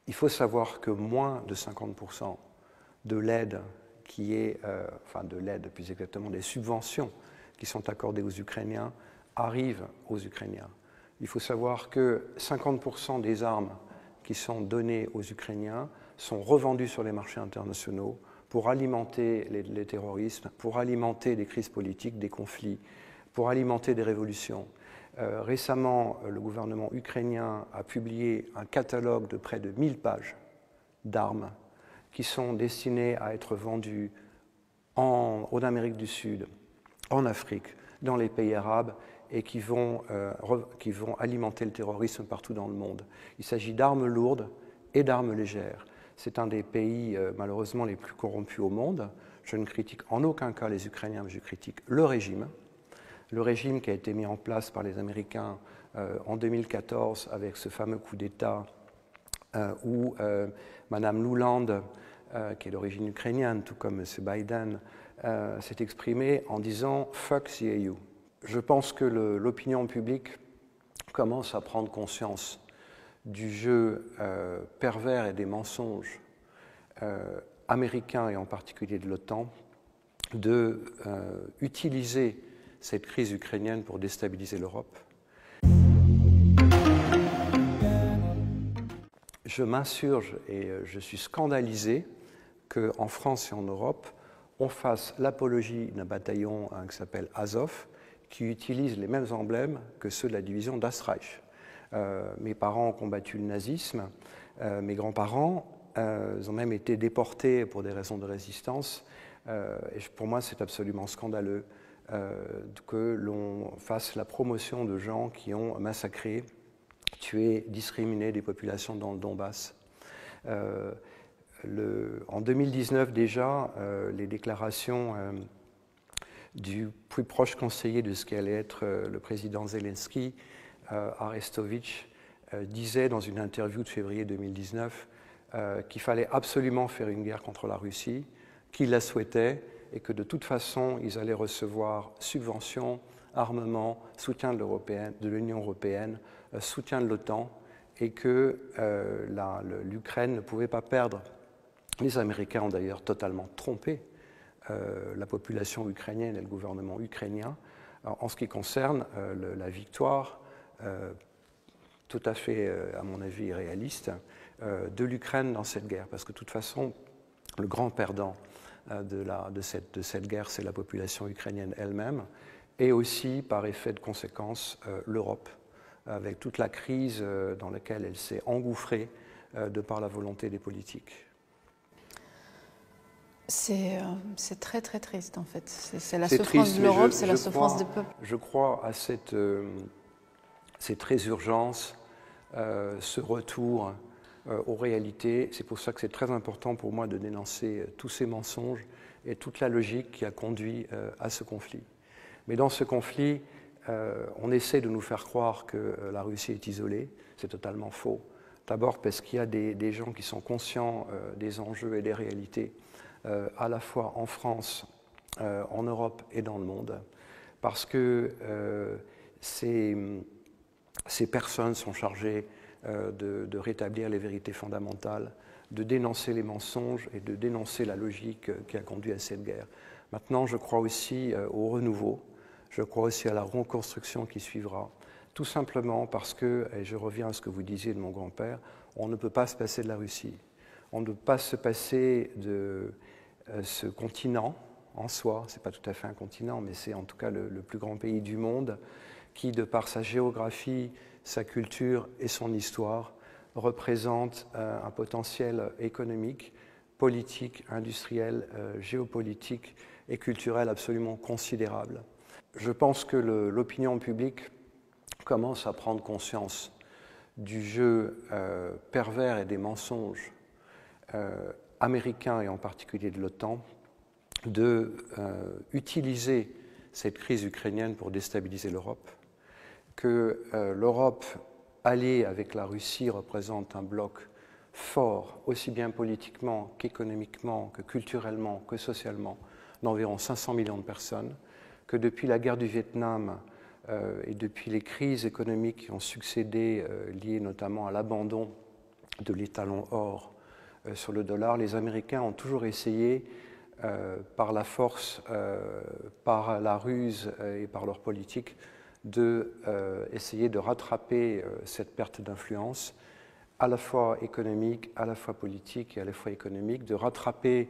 Il faut savoir que moins de 50% de l'aide qui est, enfin de l'aide, plus exactement des subventions qui sont accordées aux Ukrainiens, arrivent aux Ukrainiens. Il faut savoir que 50% des armes qui sont données aux Ukrainiens sont revendues sur les marchés internationaux pour alimenter les terrorismes, pour alimenter des crises politiques, des conflits, pour alimenter des révolutions. Récemment, le gouvernement ukrainien a publié un catalogue de près de 1000 pages d'armes qui sont destinées à être vendues en Amérique du Sud, en Afrique, dans les pays arabes, et qui vont alimenter le terrorisme partout dans le monde. Il s'agit d'armes lourdes et d'armes légères. C'est un des pays, malheureusement, les plus corrompus au monde. Je ne critique en aucun cas les Ukrainiens, mais je critique le régime qui a été mis en place par les Américains en 2014 avec ce fameux coup d'État où Mme Nuland, qui est d'origine ukrainienne, tout comme M. Biden, s'est exprimée en disant « fuck the EU ». Je pense que l'opinion publique commence à prendre conscience du jeu pervers et des mensonges américains et en particulier de l'OTAN d'utiliser cette crise ukrainienne pour déstabiliser l'Europe. Je m'insurge et je suis scandalisé qu'en France et en Europe, on fasse l'apologie d'un bataillon qui s'appelle Azov, qui utilise les mêmes emblèmes que ceux de la division d'Astreich. Mes parents ont combattu le nazisme, mes grands-parents, ils ont même été déportés pour des raisons de résistance, et pour moi c'est absolument scandaleux que l'on fasse la promotion de gens qui ont massacré, tué, discriminé des populations dans le Donbass. En 2019 déjà, les déclarations du plus proche conseiller de ce qu'allait être le président Zelensky, Arestovitch, disait dans une interview de février 2019 qu'il fallait absolument faire une guerre contre la Russie, qu'il la souhaitait et que de toute façon, ils allaient recevoir subventions, armements, soutien de l'Union européenne, soutien de l'OTAN, et que l'Ukraine ne pouvait pas perdre. Les Américains ont d'ailleurs totalement trompé la population ukrainienne et le gouvernement ukrainien en ce qui concerne la victoire tout à fait, à mon avis, réaliste de l'Ukraine dans cette guerre. Parce que de toute façon, le grand perdant de cette guerre, c'est la population ukrainienne elle-même, et aussi, par effet de conséquence, l'Europe, avec toute la crise dans laquelle elle s'est engouffrée de par la volonté des politiques. C'est très très triste en fait. C'est la souffrance de l'Europe, c'est la souffrance des peuples. Je crois à cette résurgence, ce retour aux réalités. C'est pour ça que c'est très important pour moi de dénoncer tous ces mensonges et toute la logique qui a conduit à ce conflit. Mais dans ce conflit, on essaie de nous faire croire que la Russie est isolée. C'est totalement faux. D'abord parce qu'il y a des gens qui sont conscients des enjeux et des réalités, à la fois en France, en Europe et dans le monde, parce que ces personnes sont chargées de rétablir les vérités fondamentales, de dénoncer les mensonges et de dénoncer la logique qui a conduit à cette guerre. Maintenant, je crois aussi au renouveau, je crois aussi à la reconstruction qui suivra, tout simplement parce que, et je reviens à ce que vous disiez de mon grand-père, on ne peut pas se passer de la Russie. On ne peut pas se passer de ce continent en soi, ce n'est pas tout à fait un continent, mais c'est en tout cas le plus grand pays du monde, qui, de par sa géographie, sa culture et son histoire, représente un potentiel économique, politique, industriel, géopolitique et culturel absolument considérable. Je pense que l'opinion publique commence à prendre conscience du jeu pervers et des mensonges américains et en particulier de l'OTAN d'utiliser cette crise ukrainienne pour déstabiliser l'Europe, que l'Europe alliée avec la Russie représente un bloc fort, aussi bien politiquement qu'économiquement, que culturellement, que socialement, d'environ 500 millions de personnes, que depuis la guerre du Vietnam et depuis les crises économiques qui ont succédé, liées notamment à l'abandon de l'étalon or sur le dollar, les Américains ont toujours essayé, par la force, par la ruse et par leur politique, d'essayer de rattraper cette perte d'influence, à la fois économique, à la fois politique et à la fois économique, de rattraper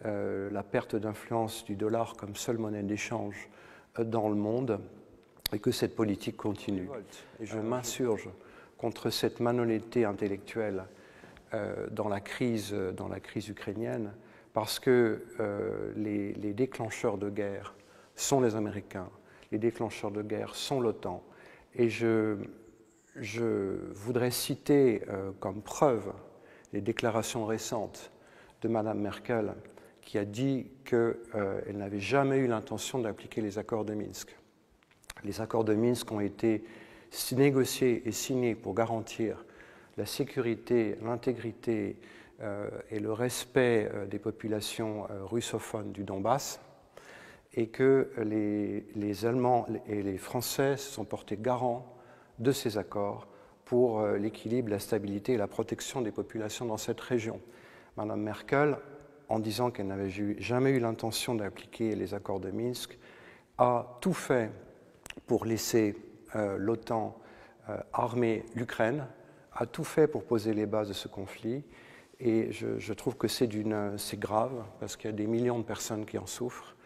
la perte d'influence du dollar comme seule monnaie d'échange dans le monde, et que cette politique continue. Et je m'insurge contre cette malhonnêteté intellectuelle dans la crise ukrainienne, parce que les déclencheurs de guerre sont les Américains, les déclencheurs de guerre sont l'OTAN. Et je voudrais citer comme preuve les déclarations récentes de Mme Merkel, qui a dit qu'elle n'avait jamais eu l'intention d'appliquer les accords de Minsk. Les accords de Minsk ont été négociés et signés pour garantir la sécurité, l'intégrité et le respect des populations russophones du Donbass, et que les Allemands et les Français se sont portés garants de ces accords pour l'équilibre, la stabilité et la protection des populations dans cette région. Mme Merkel, en disant qu'elle n'avait jamais eu l'intention d'appliquer les accords de Minsk, a tout fait pour laisser l'OTAN armer l'Ukraine, a tout fait pour poser les bases de ce conflit, et je trouve que c'est grave, parce qu'il y a des millions de personnes qui en souffrent.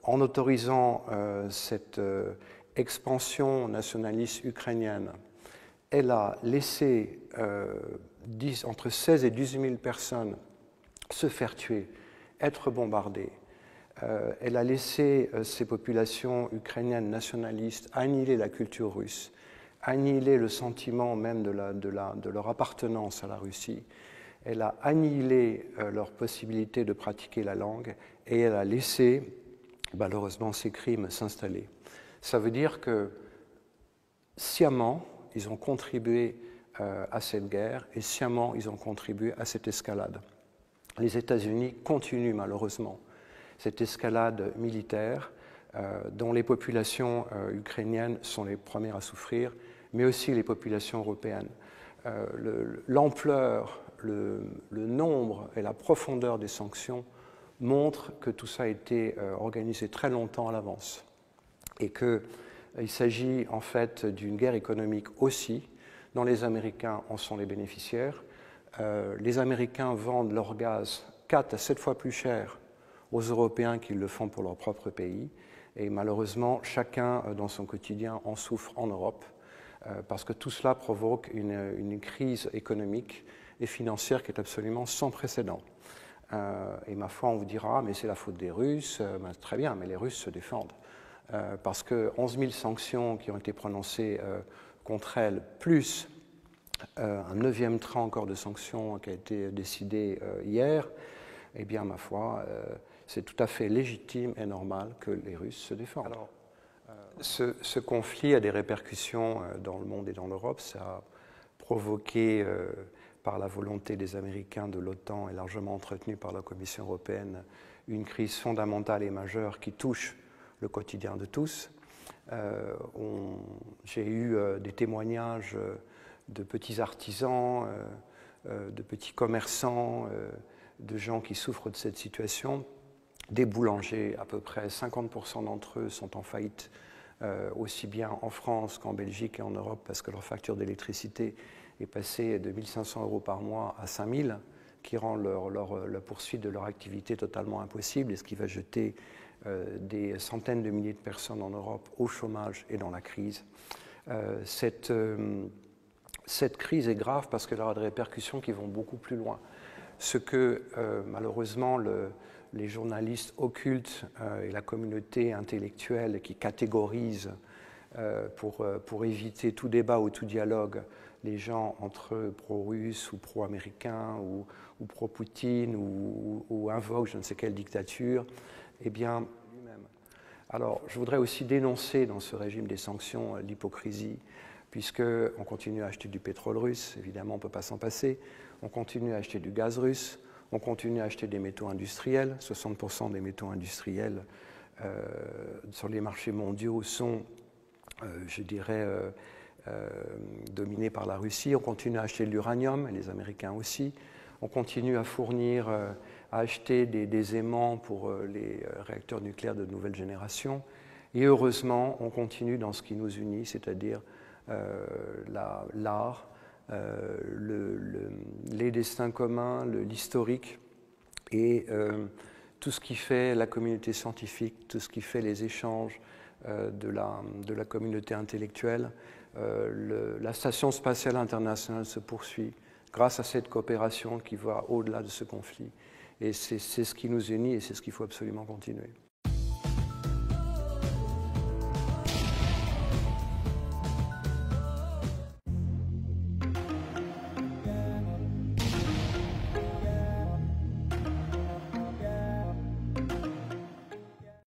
En autorisant cette expansion nationaliste ukrainienne, elle a laissé entre 16 et 18 000 personnes se faire tuer, être bombardées. Elle a laissé ces populations ukrainiennes nationalistes annihiler la culture russe, annihiler le sentiment même de leur appartenance à la Russie. Elle a annihilé leur possibilité de pratiquer la langue, et elle a laissé, malheureusement, ces crimes s'installer. Ça veut dire que, sciemment, ils ont contribué à cette guerre, et sciemment, ils ont contribué à cette escalade. Les États-Unis continuent, malheureusement, cette escalade militaire dont les populations ukrainiennes sont les premières à souffrir, mais aussi les populations européennes. L'ampleur, le nombre et la profondeur des sanctions montrent que tout ça a été organisé très longtemps à l'avance, et qu'il s'agit en fait d'une guerre économique aussi, dont les Américains en sont les bénéficiaires. Les Américains vendent leur gaz 4 à 7 fois plus cher aux Européens qu'ils le font pour leur propre pays, et malheureusement, chacun dans son quotidien en souffre en Europe, parce que tout cela provoque une crise économique et financière qui est absolument sans précédent. Et ma foi, on vous dira, mais c'est la faute des Russes. Très bien, mais les Russes se défendent. Parce que 11 000 sanctions qui ont été prononcées contre elles, plus un 9e train encore de sanctions qui a été décidé hier, eh bien, ma foi, c'est tout à fait légitime et normal que les Russes se défendent. Alors, ce conflit a des répercussions dans le monde et dans l'Europe. Ça a provoqué, par la volonté des Américains, de l'OTAN et largement entretenue par la Commission européenne, une crise fondamentale et majeure qui touche le quotidien de tous. J'ai eu des témoignages de petits artisans, de petits commerçants, de gens qui souffrent de cette situation. Des boulangers, à peu près 50% d'entre eux sont en faillite, aussi bien en France qu'en Belgique et en Europe, parce que leur facture d'électricité est passée de 1 500 € par mois à 5 000, qui rend la poursuite de leur activité totalement impossible, et ce qui va jeter des centaines de milliers de personnes en Europe au chômage et dans la crise. Cette crise est grave parce qu'elle aura des répercussions qui vont beaucoup plus loin. Ce que, malheureusement, les journalistes occultes et la communauté intellectuelle qui catégorise pour éviter tout débat ou tout dialogue les gens entre pro-russes ou pro-américains ou pro-Poutine ou invoquent je ne sais quelle dictature, eh bien, lui-même. Alors, je voudrais aussi dénoncer dans ce régime des sanctions l'hypocrisie, puisqu'on continue à acheter du pétrole russe, évidemment on ne peut pas s'en passer, on continue à acheter du gaz russe, on continue à acheter des métaux industriels. 60% des métaux industriels sur les marchés mondiaux sont, je dirais, dominée par la Russie. On continue à acheter de l'uranium, et les Américains aussi. On continue à fournir, à acheter des aimants pour les réacteurs nucléaires de nouvelle génération. Et heureusement, on continue dans ce qui nous unit, c'est-à-dire l'art, les destins communs, l'historique et tout ce qui fait la communauté scientifique, tout ce qui fait les échanges de la communauté intellectuelle. La Station spatiale internationale se poursuit grâce à cette coopération qui va au-delà de ce conflit. Et c'est ce qui nous unit et c'est ce qu'il faut absolument continuer.